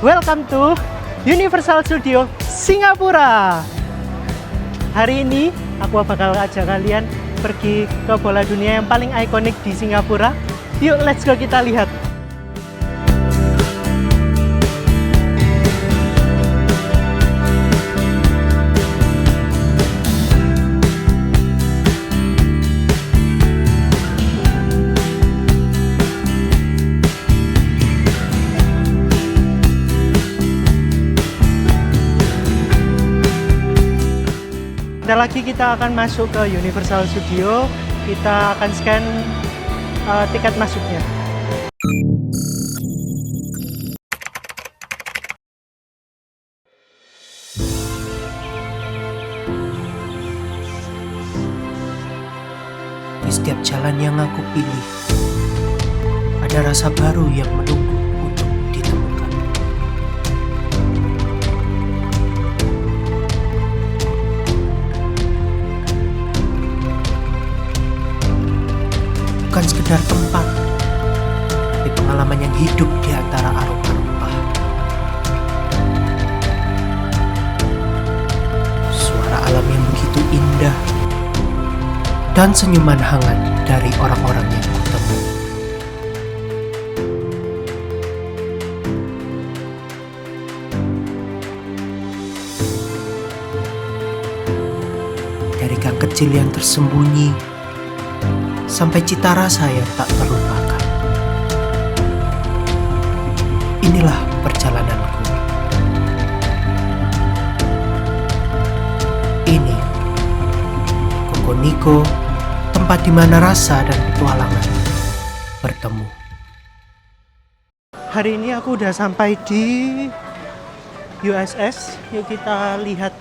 Welcome to Universal Studio Singapura. Hari ini aku bakal ajak kalian pergi ke bola dunia yang paling ikonik di Singapura. Yuk, let's go, kita lihat. Sebentar lagi kita akan masuk ke Universal Studio. Kita akan scan tiket masuknya. Di setiap jalan yang aku pilih, ada rasa baru yang menunggu untuk ditemukan. Bukan sekedar tempat, tapi pengalaman yang hidup di antara aroma rempah. Suara alam yang begitu indah, dan senyuman hangat dari orang-orang yang bertemu. Dari gang kecil yang tersembunyi, sampai cita rasa yang tak terlupakan. Inilah perjalananku. Ini Kokoniko, tempat di mana rasa dan petualangan bertemu. Hari ini aku udah sampai di USS. Yuk kita lihat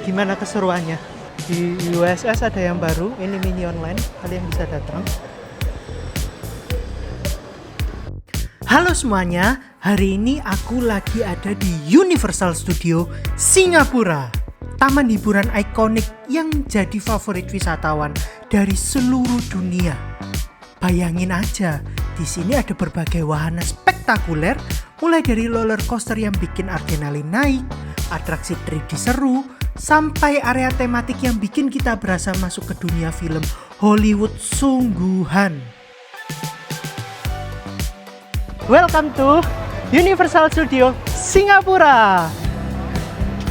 gimana keseruannya. Di USS ada yang baru, ini mini online, kalian bisa datang. Halo semuanya, hari ini aku lagi ada di Universal Studio Singapura. Taman hiburan ikonik yang jadi favorit wisatawan dari seluruh dunia. Bayangin aja, di sini ada berbagai wahana spektakuler, mulai dari roller coaster yang bikin adrenalin naik, atraksi 3D seru, sampai area tematik yang bikin kita berasa masuk ke dunia film Hollywood sungguhan. Welcome to Universal Studio Singapura.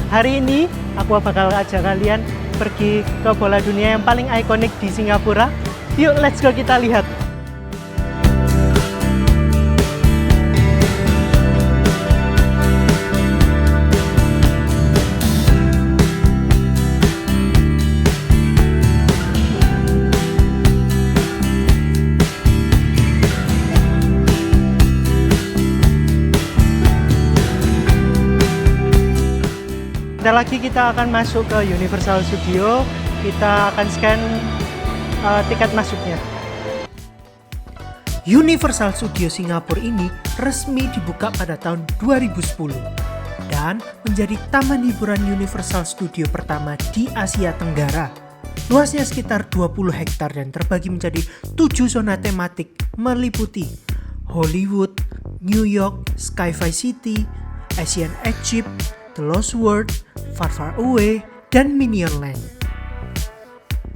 Hari ini aku bakal ajak kalian pergi ke bola dunia yang paling ikonik di Singapura. Yuk, let's go, kita lihat. Sebentar lagi kita akan masuk ke Universal Studio. Kita akan scan tiket masuknya. Universal Studio Singapura ini resmi dibuka pada tahun 2010 dan menjadi taman hiburan Universal Studio pertama di Asia Tenggara. Luasnya sekitar 20 hektar dan terbagi menjadi 7 zona tematik meliputi Hollywood, New York, Sky-Fi City, Asian Egypt, The Lost World, Far Far Away, dan Minion Land.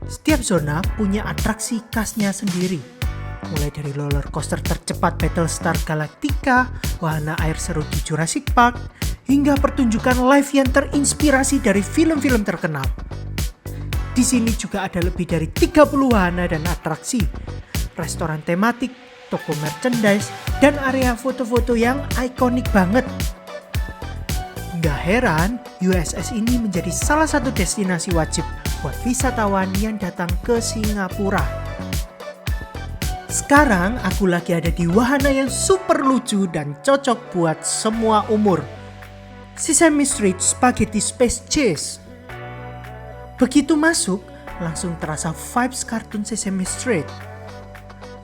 Setiap zona punya atraksi khasnya sendiri, mulai dari roller coaster tercepat Battlestar Galactica, wahana air seru di Jurassic Park, hingga pertunjukan live yang terinspirasi dari film-film terkenal. Di sini juga ada lebih dari 30 wahana dan atraksi, restoran tematik, toko merchandise, dan area foto-foto yang ikonik banget. Gak heran, USS ini menjadi salah satu destinasi wajib buat wisatawan yang datang ke Singapura. Sekarang aku lagi ada di wahana yang super lucu dan cocok buat semua umur. Sesame Street Spaghetti Space Chase. Begitu masuk, langsung terasa vibes kartun Sesame Street.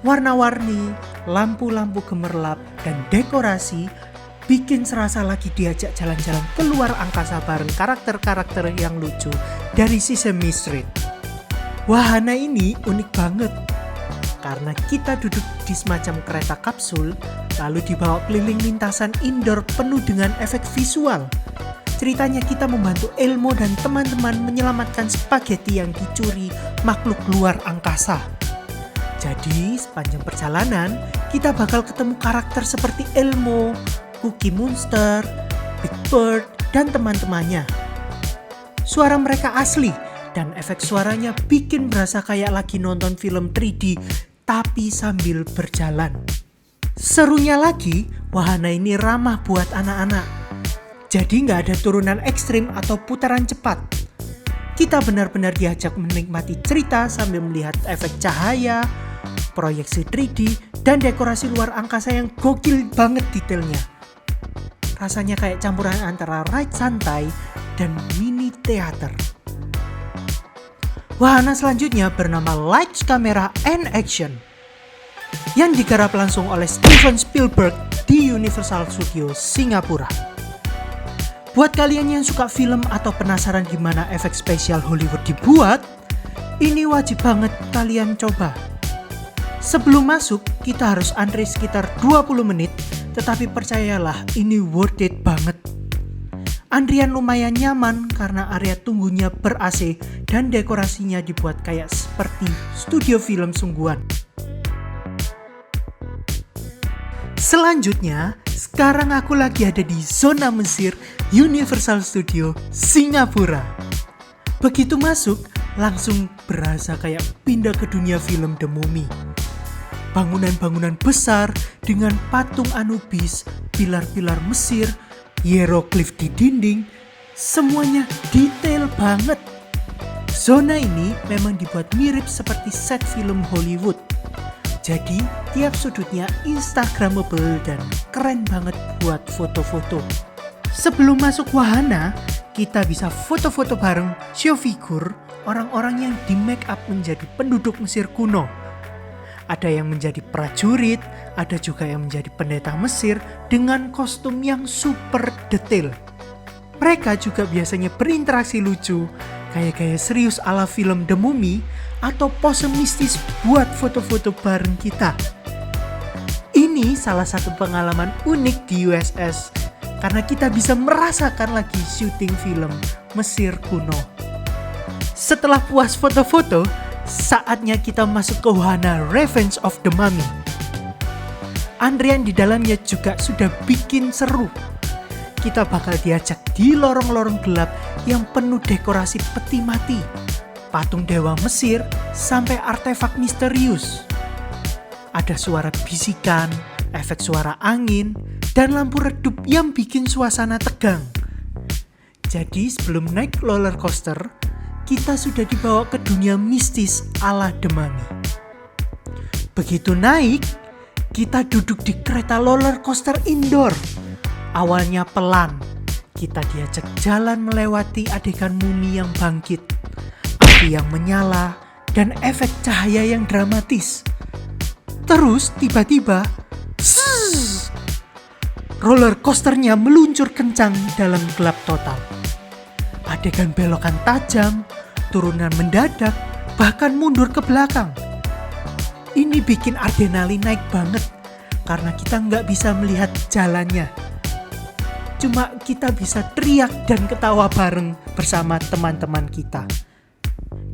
Warna-warni, lampu-lampu gemerlap, dan dekorasi bikin serasa lagi diajak jalan-jalan keluar angkasa bareng karakter-karakter yang lucu dari Sesame Street. Wahana ini unik banget karena kita duduk di semacam kereta kapsul lalu dibawa keliling lintasan indoor penuh dengan efek visual. Ceritanya kita membantu Elmo dan teman-teman menyelamatkan spaghetti yang dicuri makhluk luar angkasa. Jadi sepanjang perjalanan kita bakal ketemu karakter seperti Elmo, Cookie Monster, Big Bird, dan teman-temannya. Suara mereka asli dan efek suaranya bikin berasa kayak lagi nonton film 3D tapi sambil berjalan. Serunya lagi, wahana ini ramah buat anak-anak. Jadi nggak ada turunan ekstrim atau putaran cepat. Kita benar-benar diajak menikmati cerita sambil melihat efek cahaya, proyeksi 3D, dan dekorasi luar angkasa yang gokil banget detailnya. Rasanya kayak campuran antara ride santai dan mini teater. Wahana selanjutnya bernama Lights, Camera, and Action yang digarap langsung oleh Steven Spielberg di Universal Studios Singapura. Buat kalian yang suka film atau penasaran gimana efek spesial Hollywood dibuat, ini wajib banget kalian coba. Sebelum masuk, kita harus antri sekitar 20 menit, tetapi percayalah ini worth it banget. Antrian lumayan nyaman karena area tunggunya ber-AC dan dekorasinya dibuat kayak seperti studio film sungguhan. Selanjutnya, sekarang aku lagi ada di zona Mesir Universal Studio Singapura. Begitu masuk, langsung berasa kayak pindah ke dunia film The Mummy. Bangunan-bangunan besar dengan patung Anubis, pilar-pilar Mesir, hieroglif di dinding, semuanya detail banget. Zona ini memang dibuat mirip seperti set film Hollywood. Jadi tiap sudutnya instagramable dan keren banget buat foto-foto. Sebelum masuk wahana, kita bisa foto-foto bareng show figure orang-orang yang di make up menjadi penduduk Mesir kuno. Ada yang menjadi prajurit, ada juga yang menjadi pendeta Mesir dengan kostum yang super detail. Mereka juga biasanya berinteraksi lucu, kayak gaya serius ala film The Mummy atau pose mistis buat foto-foto bareng kita. Ini salah satu pengalaman unik di USS karena kita bisa merasakan lagi syuting film Mesir kuno. Setelah puas foto-foto, saatnya kita masuk ke wahana Revenge of the Mummy. Antrian di dalamnya juga sudah bikin seru. Kita bakal diajak di lorong-lorong gelap yang penuh dekorasi peti mati, patung dewa Mesir, sampai artefak misterius. Ada suara bisikan, efek suara angin, dan lampu redup yang bikin suasana tegang. Jadi sebelum naik roller coaster, kita sudah dibawa ke dunia mistis ala The Mummy. Begitu naik, kita duduk di kereta roller coaster indoor. Awalnya pelan, kita diajak jalan melewati adegan mumi yang bangkit, api yang menyala, dan efek cahaya yang dramatis. Terus tiba-tiba, roller coasternya meluncur kencang dalam gelap total. Adegan belokan tajam, turunan mendadak, bahkan mundur ke belakang. Ini bikin adrenalin naik banget karena kita nggak bisa melihat jalannya. Cuma kita bisa teriak dan ketawa bareng bersama teman-teman kita.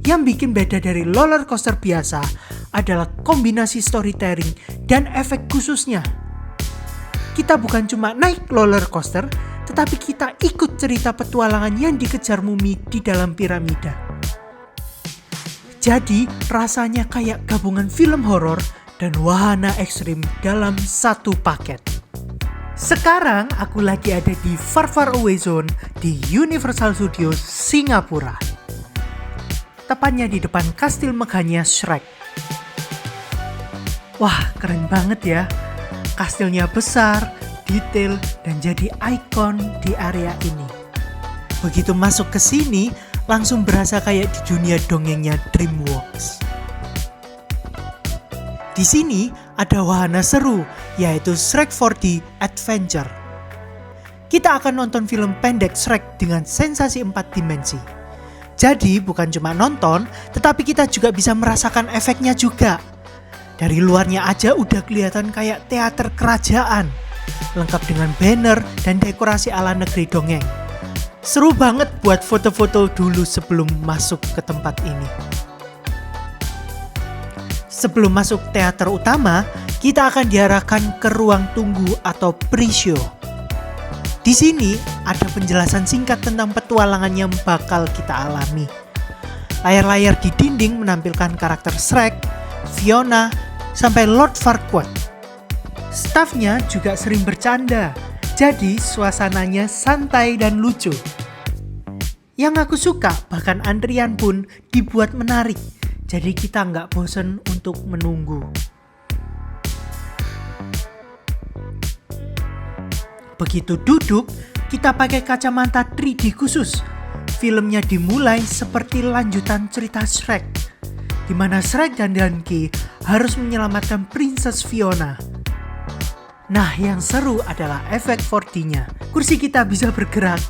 Yang bikin beda dari roller coaster biasa adalah kombinasi storytelling dan efek khususnya. Kita bukan cuma naik roller coaster, tetapi kita ikut cerita petualangan yang dikejar mumi di dalam piramida. Jadi rasanya kayak gabungan film horor dan wahana ekstrim dalam satu paket. Sekarang aku lagi ada di Far Far Away Zone di Universal Studios Singapura. Tepatnya di depan kastil megahnya Shrek. Wah, keren banget ya. Kastilnya besar, detail, dan jadi ikon di area ini. Begitu masuk ke sini, langsung berasa kayak di dunia dongengnya DreamWorks. Di sini ada wahana seru, yaitu Shrek 4D Adventure. Kita akan nonton film pendek Shrek dengan sensasi 4 dimensi. Jadi bukan cuma nonton, tetapi kita juga bisa merasakan efeknya juga. Dari luarnya aja udah kelihatan kayak teater kerajaan, lengkap dengan banner dan dekorasi ala negeri dongeng. Seru banget buat foto-foto dulu sebelum masuk ke tempat ini. Sebelum masuk teater utama, kita akan diarahkan ke ruang tunggu atau pre-show. Di sini ada penjelasan singkat tentang petualangan yang bakal kita alami. Layar-layar di dinding menampilkan karakter Shrek, Fiona, sampai Lord Farquaad. Stafnya juga sering bercanda, jadi suasananya santai dan lucu. Yang aku suka, bahkan antrian pun dibuat menarik, jadi kita nggak bosen untuk menunggu. Begitu duduk, kita pakai kacamata 3D khusus. Filmnya dimulai seperti lanjutan cerita Shrek, di mana Shrek dan Donkey harus menyelamatkan Princess Fiona. Nah, yang seru adalah efek 4D-nya. Kursi kita bisa bergerak,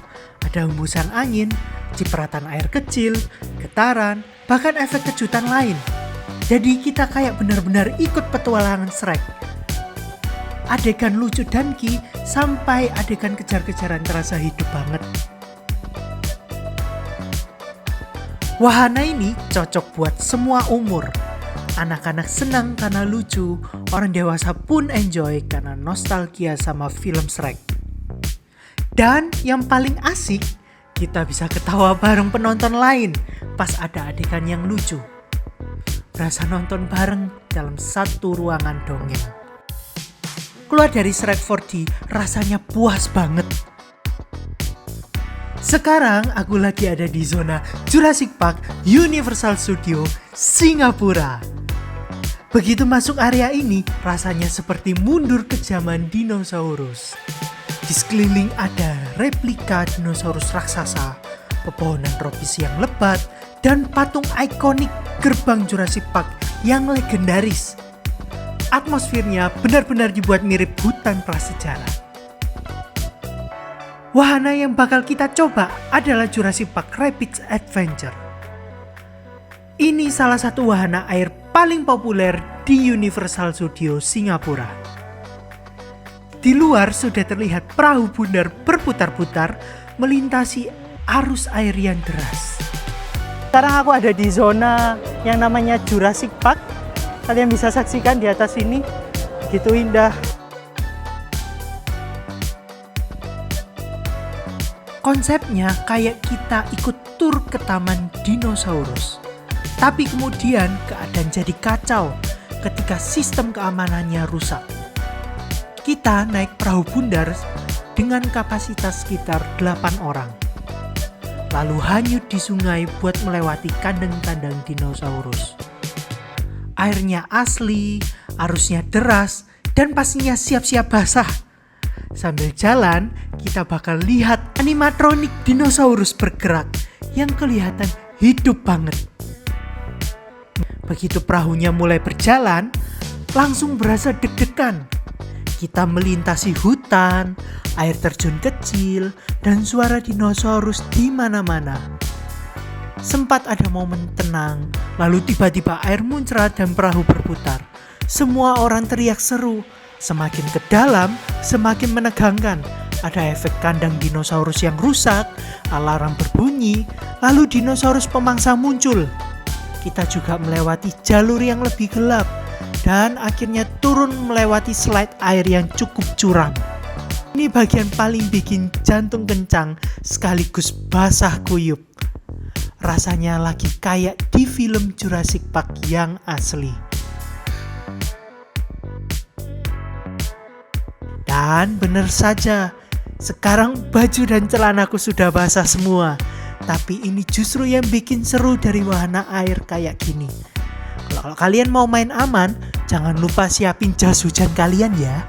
ada hembusan angin, cipratan air kecil, getaran, bahkan efek kejutan lain. Jadi kita kayak benar-benar ikut petualangan Shrek. Adegan lucu Donkey sampai adegan kejar-kejaran terasa hidup banget. Wahana ini cocok buat semua umur. Anak-anak senang karena lucu, orang dewasa pun enjoy karena nostalgia sama film Shrek. Dan yang paling asik, kita bisa ketawa bareng penonton lain pas ada adegan yang lucu. Berasa nonton bareng dalam satu ruangan dongeng. Keluar dari Shrek 4D, rasanya puas banget. Sekarang aku lagi ada di zona Jurassic Park Universal Studio Singapura. Begitu masuk area ini, rasanya seperti mundur ke zaman dinosaurus. Di sekeliling ada replika dinosaurus raksasa, pepohonan tropis yang lebat, dan patung ikonik gerbang Jurassic Park yang legendaris. Atmosfernya benar-benar dibuat mirip hutan prasejarah. Wahana yang bakal kita coba adalah Jurassic Park Rapids Adventure. Ini salah satu wahana air paling populer di Universal Studio Singapura. Di luar sudah terlihat perahu bundar berputar-putar melintasi arus air yang deras. Sekarang aku ada di zona yang namanya Jurassic Park. Kalian bisa saksikan di atas ini, gitu indah. Konsepnya kayak kita ikut tur ke taman dinosaurus. Tapi kemudian keadaan jadi kacau ketika sistem keamanannya rusak. Kita naik perahu bundar dengan kapasitas sekitar 8 orang. Lalu hanyut di sungai buat melewati kandang-kandang dinosaurus. Airnya asli, arusnya deras, dan pastinya siap-siap basah. Sambil jalan, kita bakal lihat animatronik dinosaurus bergerak yang kelihatan hidup banget. Begitu perahunya mulai berjalan, langsung berasa deg-degan. Kita melintasi hutan, air terjun kecil, dan suara dinosaurus di mana-mana. Sempat ada momen tenang, lalu tiba-tiba air muncrat dan perahu berputar. Semua orang teriak seru. Semakin ke dalam, semakin menegangkan. Ada efek kandang dinosaurus yang rusak, alarm berbunyi, lalu dinosaurus pemangsa muncul. Kita juga melewati jalur yang lebih gelap, dan akhirnya turun melewati slide air yang cukup curam. Ini bagian paling bikin jantung kencang sekaligus basah kuyup. Rasanya lagi kayak di film Jurassic Park yang asli. Dan bener saja, sekarang baju dan celanaku sudah basah semua. Tapi ini justru yang bikin seru dari wahana air kayak gini. Kalau kalian mau main aman, jangan lupa siapin jas hujan kalian ya.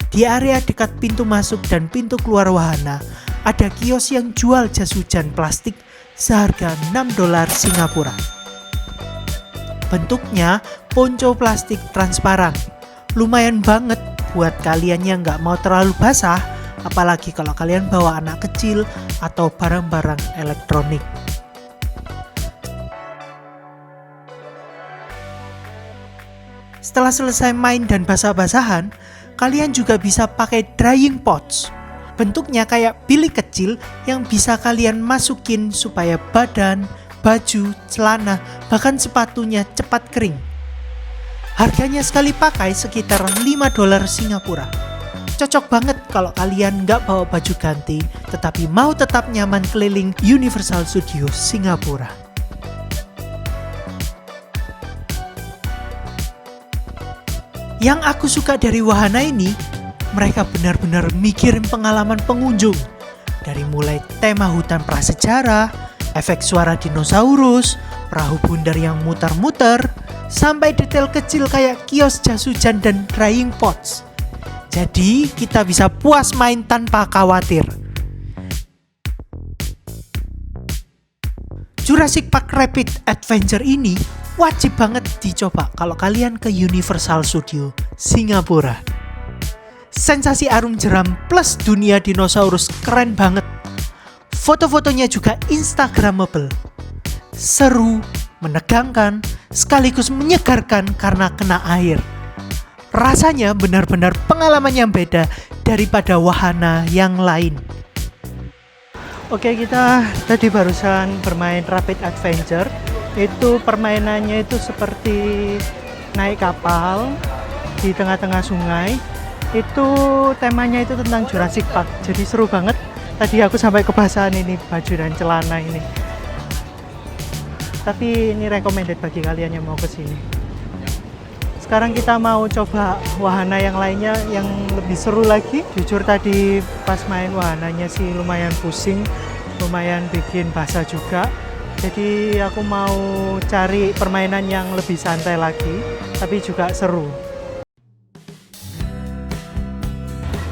Di area dekat pintu masuk dan pintu keluar wahana, ada kios yang jual jas hujan plastik seharga $6 Singapura. Bentuknya ponco plastik transparan. Lumayan banget buat kalian yang nggak mau terlalu basah, apalagi kalau kalian bawa anak kecil atau barang-barang elektronik. Setelah selesai main dan basah-basahan, kalian juga bisa pakai drying pots. Bentuknya kayak bilik kecil yang bisa kalian masukin supaya badan, baju, celana, bahkan sepatunya cepat kering. Harganya sekali pakai sekitar $5 Singapura. Cocok banget kalau kalian nggak bawa baju ganti, tetapi mau tetap nyaman keliling Universal Studios Singapura. Yang aku suka dari wahana ini, mereka benar-benar mikirin pengalaman pengunjung. Dari mulai tema hutan prasejarah, efek suara dinosaurus, perahu bundar yang muter-muter, sampai detail kecil kayak kios jas hujan dan drying pots. Jadi kita bisa puas main tanpa khawatir. Jurassic Park Rapid Adventure ini wajib banget dicoba kalau kalian ke Universal Studio Singapura. Sensasi arum jeram plus dunia dinosaurus keren banget. Foto-fotonya juga instagramable. Seru, menegangkan, sekaligus menyegarkan karena kena air. Rasanya benar-benar pengalaman yang beda daripada wahana yang lain. Oke, kita tadi barusan bermain Rapid Adventure. Itu permainannya itu seperti naik kapal di tengah-tengah sungai. Itu temanya itu tentang Jurassic Park. Jadi seru banget. Tadi aku sampai kebasahan ini baju dan celana ini. Tapi ini recommended bagi kalian yang mau kesini. Sekarang kita mau coba wahana yang lainnya yang lebih seru lagi. Jujur tadi pas main wahananya sih lumayan pusing, lumayan bikin basah juga. Jadi aku mau cari permainan yang lebih santai lagi, tapi juga seru.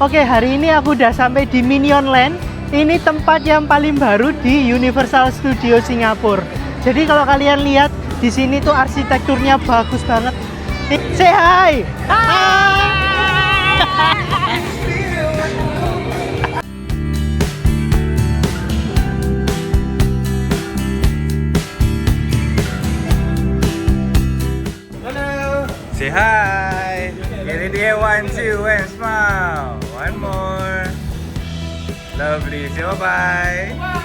Oke, hari ini aku udah sampai di Minion Land. Ini tempat yang paling baru di Universal Studio Singapura. Jadi kalau kalian lihat di sini tuh arsitekturnya bagus banget. Say hi. Hello. Say hi. Get it here, 1, 2, and smile. One more. Lovely. Say bye-bye.